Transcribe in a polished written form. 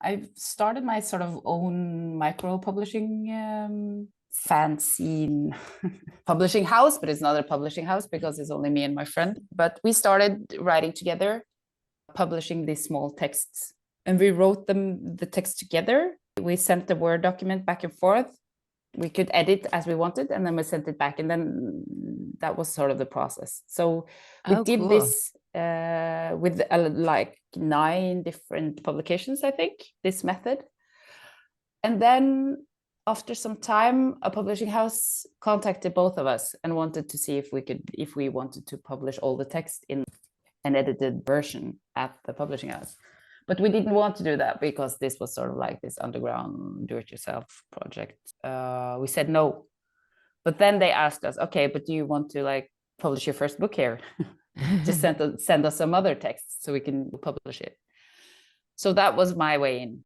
I started my sort of own micro-publishing fanzine publishing house, but it's not a publishing house because it's only me and my friend. But we started writing together, publishing these small texts, and we wrote the text together. We sent the Word document back and forth. We could edit as we wanted, and then we sent it back, and then that was sort of the process. So we did cool. this with like 9 different publications, I think, this method. And then after some time, a publishing house contacted both of us and wanted to see if we wanted to publish all the text in an edited version at the publishing house. But we didn't want to do that because this was sort of like this underground do-it-yourself project. We said no. But then they asked us, okay, but do you want to like publish your first book here? Just send us some other texts so we can publish it. So that was my way in.